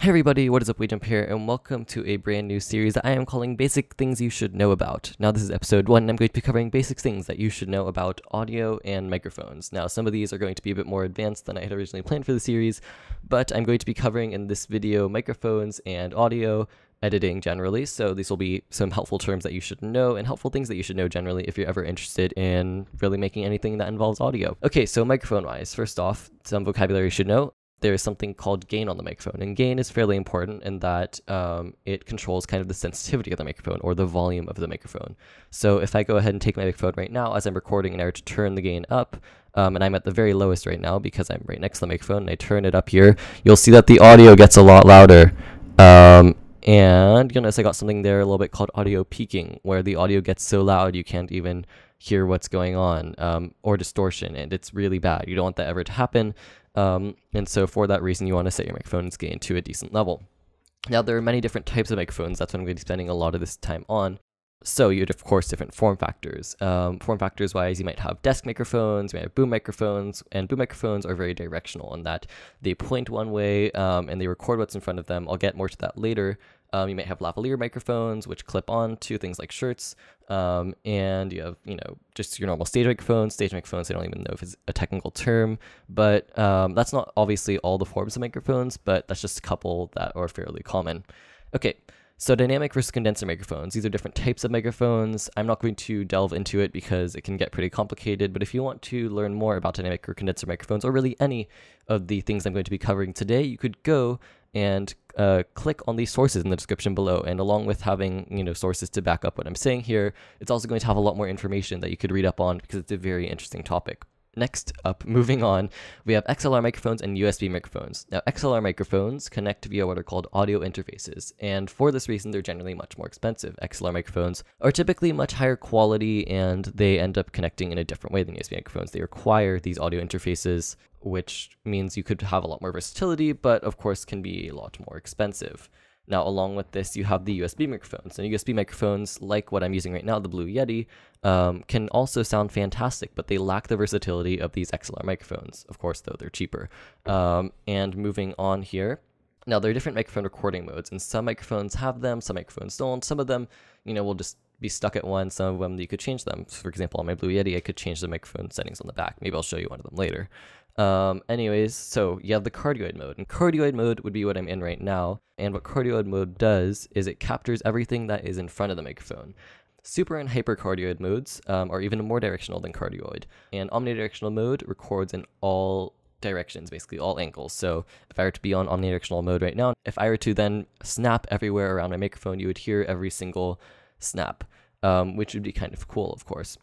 Hey everybody, what is up, Wavejump here, and welcome to a brand new series that I am calling Basic Things You Should Know About. Now this is episode 1, and I'm going to be covering basic things that you should know about audio and microphones. Now some of these are going to be a bit more advanced than I had originally planned for the series, but I'm going to be covering in this video microphones and audio, editing generally, so these will be some helpful terms that you should know and helpful things that you should know generally if you're ever interested in really making anything that involves audio. Okay, so microphone-wise, first off, some vocabulary you should know. There is something called gain on the microphone, and gain is fairly important in that it controls kind of the sensitivity of the microphone or the volume of the microphone. So if I go ahead and take my microphone right now as I'm recording and I were to turn the gain up, and I'm at the very lowest right now because I'm right next to the microphone, and I turn it up here, you'll see that the audio gets a lot louder. And you'll notice I got something there a little bit called audio peaking, where the audio gets so loud you can't even hear what's going on, or distortion, and it's really bad. You don't want that ever to happen. And so for that reason, you want to set your microphone's gain to a decent level. Now, there are many different types of microphones. That's what I'm going to be spending a lot of this time on. So you have, of course, different form factors. Form factors wise, you might have desk microphones, you might have boom microphones, and boom microphones are very directional in that they point one way and they record what's in front of them. I'll get more to that later. You might have lavalier microphones, which clip on to things like shirts, and you have, just your normal stage microphones. Stage microphones, I don't even know if it's a technical term, but that's not obviously all the forms of microphones, but that's just a couple that are fairly common. Okay. So dynamic versus condenser microphones. These are different types of microphones. I'm not going to delve into it because it can get pretty complicated, but if you want to learn more about dynamic or condenser microphones, or really any of the things I'm going to be covering today, you could go and click on these sources in the description below. And along with having, sources to back up what I'm saying here, it's also going to have a lot more information that you could read up on because it's a very interesting topic. Next up, moving on, we have XLR microphones and USB microphones. Now, XLR microphones connect via what are called audio interfaces, and for this reason, they're generally much more expensive. XLR microphones are typically much higher quality, and they end up connecting in a different way than USB microphones. They require these audio interfaces, which means you could have a lot more versatility, but of course can be a lot more expensive. Now, along with this, you have the USB microphones. And USB microphones, like what I'm using right now, the Blue Yeti, can also sound fantastic, but they lack the versatility of these XLR microphones. Of course, though, they're cheaper. And moving on here, now there are different microphone recording modes, and some microphones have them, some microphones don't. Some of them, will just be stuck at one. Some of them, you could change them. For example, on my Blue Yeti, I could change the microphone settings on the back. Maybe I'll show you one of them later. Anyways, so you have the cardioid mode, and cardioid mode would be what I'm in right now. And what cardioid mode does is it captures everything that is in front of the microphone. Super and hypercardioid modes are even more directional than cardioid, and omnidirectional mode records in all directions, basically all angles. So if I were to be on omnidirectional mode right now, if I were to then snap everywhere around my microphone, you would hear every single snap, which would be kind of cool, of course.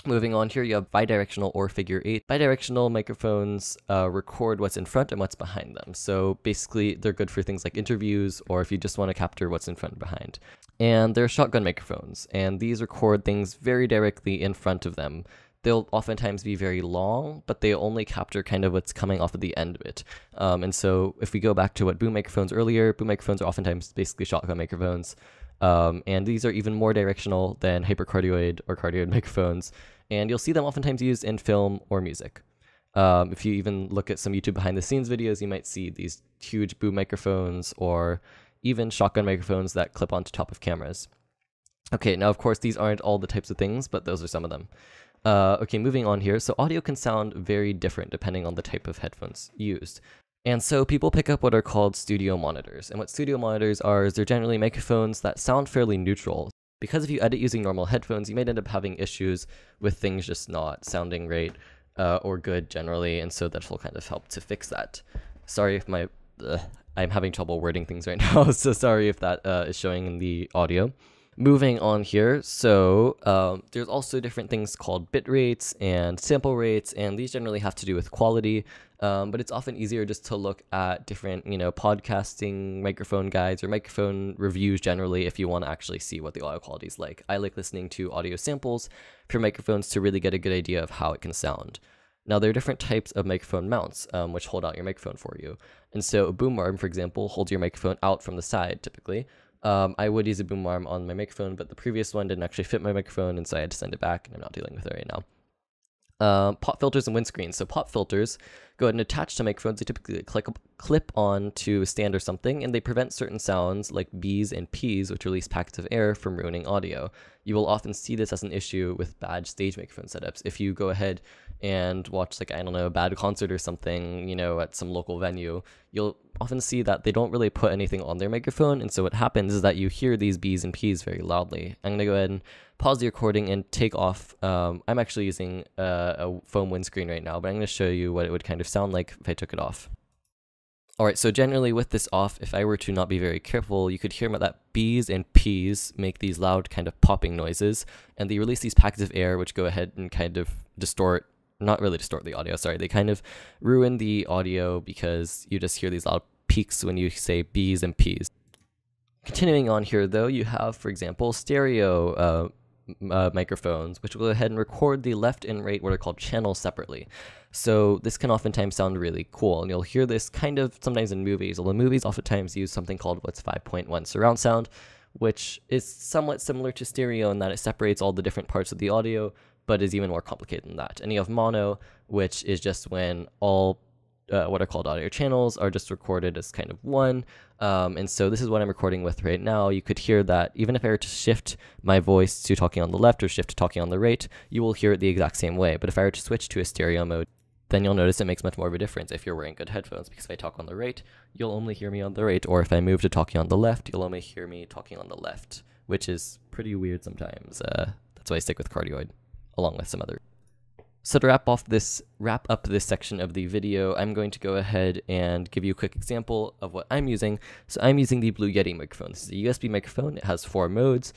Moving on here, you have bidirectional or figure 8. Bidirectional microphones record what's in front and what's behind them. So basically, they're good for things like interviews or if you just want to capture what's in front and behind. And they're shotgun microphones, and these record things very directly in front of them. They'll oftentimes be very long, but they only capture kind of what's coming off of the end of it. And so if we go back to what boom microphones earlier, boom microphones are oftentimes basically shotgun microphones. And these are even more directional than hypercardioid or cardioid microphones, and you'll see them oftentimes used in film or music. If you even look at some YouTube behind the scenes videos, you might see these huge boom microphones or even shotgun microphones that clip onto top of cameras. Okay, now of course these aren't all the types of things, but those are some of them. Okay, moving on here. So audio can sound very different depending on the type of headphones used. And so people pick up what are called studio monitors. And what studio monitors are is they're generally microphones that sound fairly neutral. Because if you edit using normal headphones, you might end up having issues with things just not sounding right or good generally. And so that will kind of help to fix that. Sorry if I'm having trouble wording things right now. So sorry if that is showing in the audio. Moving on here, so there's also different things called bit rates and sample rates, and these generally have to do with quality, but it's often easier just to look at different, podcasting microphone guides or microphone reviews generally if you want to actually see what the audio quality is like. I like listening to audio samples for microphones to really get a good idea of how it can sound. Now, there are different types of microphone mounts, which hold out your microphone for you. And so a boom arm, for example, holds your microphone out from the side, typically. I would use a boom arm on my microphone, but the previous one didn't actually fit my microphone, and so I had to send it back, and I'm not dealing with it right now. Pop filters and windscreens. So pop filters go ahead and attach to microphones. They typically clip on to a stand or something, and they prevent certain sounds like B's and P's, which release packets of air, from ruining audio. You will often see this as an issue with bad stage microphone setups. If you go ahead and watch, like, I don't know, a bad concert or something, you know, at some local venue, you'll often see that they don't really put anything on their microphone, and so what happens is that you hear these B's and P's very loudly. I'm going to go ahead and pause the recording and take off. I'm actually using a foam windscreen right now, but I'm going to show you what it would kind of sound like if I took it off. Alright, so generally with this off, if I were to not be very careful, you could hear that B's and P's make these loud kind of popping noises, and they release these packets of air which go ahead and kind of not really distort the audio, sorry, they kind of ruin the audio because you just hear these loud peaks when you say B's and P's. Continuing on here though, you have, for example, stereo microphones, which will go ahead and record the left and right, what are called channels, separately. So this can oftentimes sound really cool, and you'll hear this kind of sometimes in movies, although movies oftentimes use something called what's 5.1 surround sound, which is somewhat similar to stereo in that it separates all the different parts of the audio, but is even more complicated than that. And you have mono, which is just when all what are called audio channels are just recorded as kind of one. And so this is what I'm recording with right now. You could hear that even if I were to shift my voice to talking on the left or shift to talking on the right, you will hear it the exact same way. But if I were to switch to a stereo mode, then you'll notice it makes much more of a difference if you're wearing good headphones, because if I talk on the right, you'll only hear me on the right, or if I move to talking on the left, you'll only hear me talking on the left, which is pretty weird sometimes. That's why I stick with cardioid, along with some other. So to wrap up this section of the video, I'm going to go ahead and give you a quick example of what I'm using. So I'm using the Blue Yeti microphone. This is a USB microphone. It has 4 modes,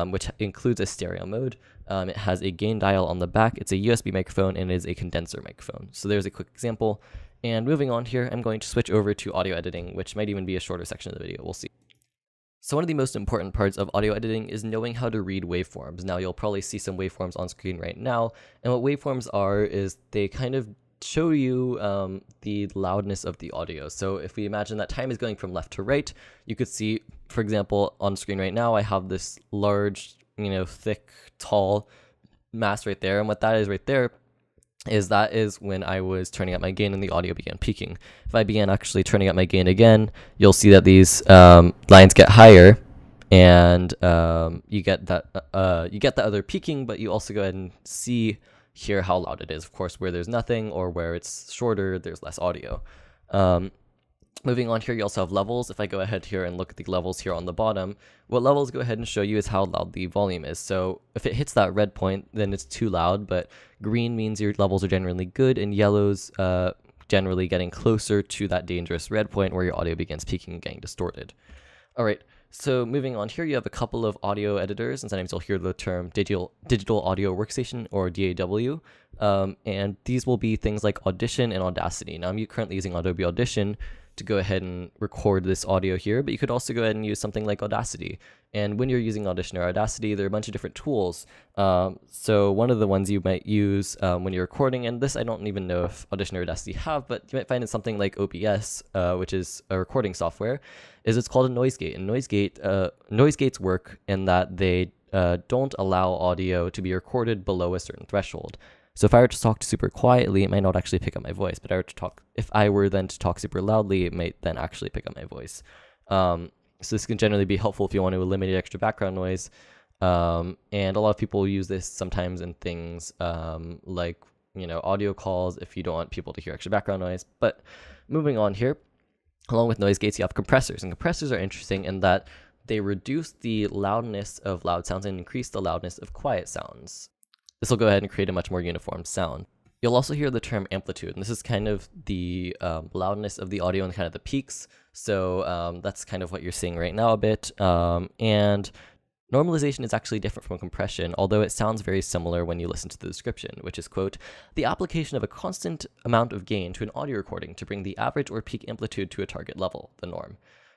which includes a stereo mode. It has a gain dial on the back. It's a USB microphone, and it is a condenser microphone. So there's a quick example. And moving on here, I'm going to switch over to audio editing, which might even be a shorter section of the video. We'll see. So one of the most important parts of audio editing is knowing how to read waveforms. Now you'll probably see some waveforms on screen right now, and what waveforms are is they kind of show you the loudness of the audio. So if we imagine that time is going from left to right, you could see, for example, on screen right now, I have this large, thick, tall mass right there, and what that is right there is when I was turning up my gain and the audio began peaking. If I began actually turning up my gain again, you'll see that these lines get higher, and you get the other peaking, but you also go ahead and hear how loud it is. Of course, where there's nothing or where it's shorter, there's less audio. Moving on here, you also have levels. If I go ahead here and look at the levels here on the bottom, what levels go ahead and show you is how loud the volume is. So if it hits that red point, then it's too loud, but green means your levels are generally good, and yellow's generally getting closer to that dangerous red point where your audio begins peaking and getting distorted. All right, so moving on here, you have a couple of audio editors, and sometimes you'll hear the term digital audio workstation, or DAW, and these will be things like Audition and Audacity. Now I'm currently using Adobe Audition to go ahead and record this audio here, but you could also go ahead and use something like Audacity. And when you're using Audition or Audacity, there are a bunch of different tools. So one of the ones you might use when you're recording, and this I don't even know if Audition or Audacity have, but you might find in something like OBS, which is a recording software, is it's called a noise gate. And noise gates work in that they don't allow audio to be recorded below a certain threshold. So if I were to talk super quietly, it might not actually pick up my voice. But if I were then to talk super loudly, it might then actually pick up my voice. So this can generally be helpful if you want to eliminate extra background noise. And a lot of people use this sometimes in things like audio calls if you don't want people to hear extra background noise. But moving on here, along with noise gates, you have compressors. And compressors are interesting in that they reduce the loudness of loud sounds and increase the loudness of quiet sounds. This will go ahead and create a much more uniform sound. You'll also hear the term amplitude, and this is kind of the loudness of the audio and kind of the peaks. So that's kind of what you're seeing right now a bit. And normalization is actually different from compression, although it sounds very similar when you listen to the description, which is, quote, the application of a constant amount of gain to an audio recording to bring the average or peak amplitude to a target level, the norm.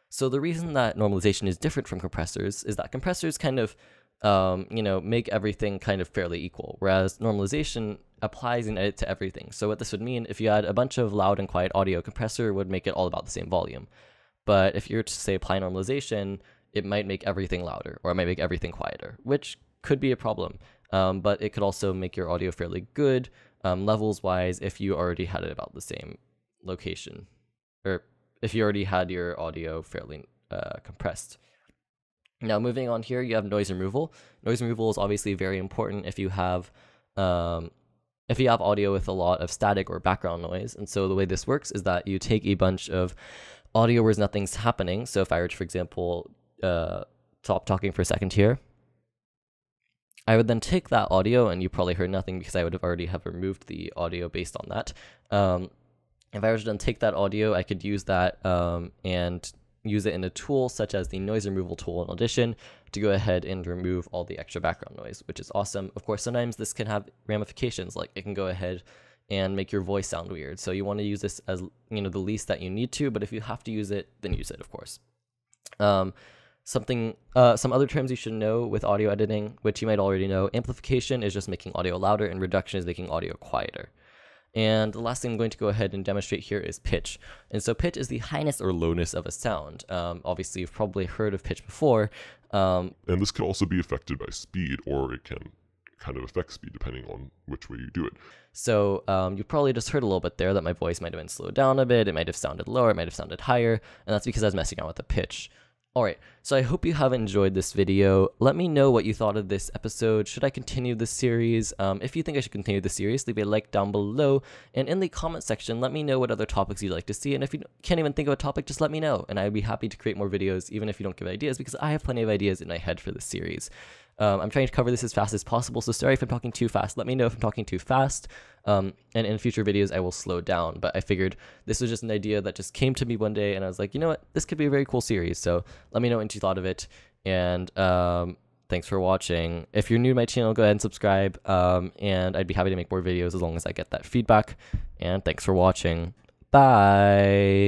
So the reason that normalization is different from compressors is that compressors kind of make everything kind of fairly equal, whereas normalization applies and edit to everything. So what this would mean, if you had a bunch of loud and quiet audio, compressor would make it all about the same volume. But if you were to say apply normalization, it might make everything louder, or it might make everything quieter, which could be a problem. But it could also make your audio fairly good, levels wise if you already had it about the same location, or if you already had your audio fairly compressed. Now moving on here, you have noise removal. Noise removal is obviously very important if you have audio with a lot of static or background noise. And so the way this works is that you take a bunch of audio where nothing's happening. So if I were to, for example, stop talking for a second here, I would then take that audio, and you probably heard nothing because I would have already removed the audio based on that. If I were to then take that audio, I could use that and use it in a tool such as the noise removal tool in Audition to go ahead and remove all the extra background noise, which is awesome. Of course, sometimes this can have ramifications, like it can go ahead and make your voice sound weird. So you want to use this as, the least that you need to, but if you have to use it, then use it, of course. Some other terms you should know with audio editing, which you might already know: amplification is just making audio louder, and reduction is making audio quieter. And the last thing I'm going to go ahead and demonstrate here is pitch. And so pitch is the highness or lowness of a sound. Obviously, you've probably heard of pitch before. And this can also be affected by speed, or it can kind of affect speed depending on which way you do it. So you probably just heard a little bit there that my voice might have been slowed down a bit. It might have sounded lower, it might have sounded higher, and that's because I was messing around with the pitch. Alright, so I hope you have enjoyed this video. Let me know what you thought of this episode. Should I continue this series? If you think I should continue the series, leave a like down below. And in the comment section, let me know what other topics you'd like to see. And if you can't even think of a topic, just let me know. And I'd be happy to create more videos, even if you don't give ideas, because I have plenty of ideas in my head for this series. I'm trying to cover this as fast as possible, so sorry if I'm talking too fast. Let me know if I'm talking too fast, and in future videos I will slow down. But I figured this was just an idea that just came to me one day, and I was like, you know what, this could be a very cool series, so let me know what you thought of it. And thanks for watching. If you're new to my channel, go ahead and subscribe, and I'd be happy to make more videos as long as I get that feedback. And thanks for watching. Bye.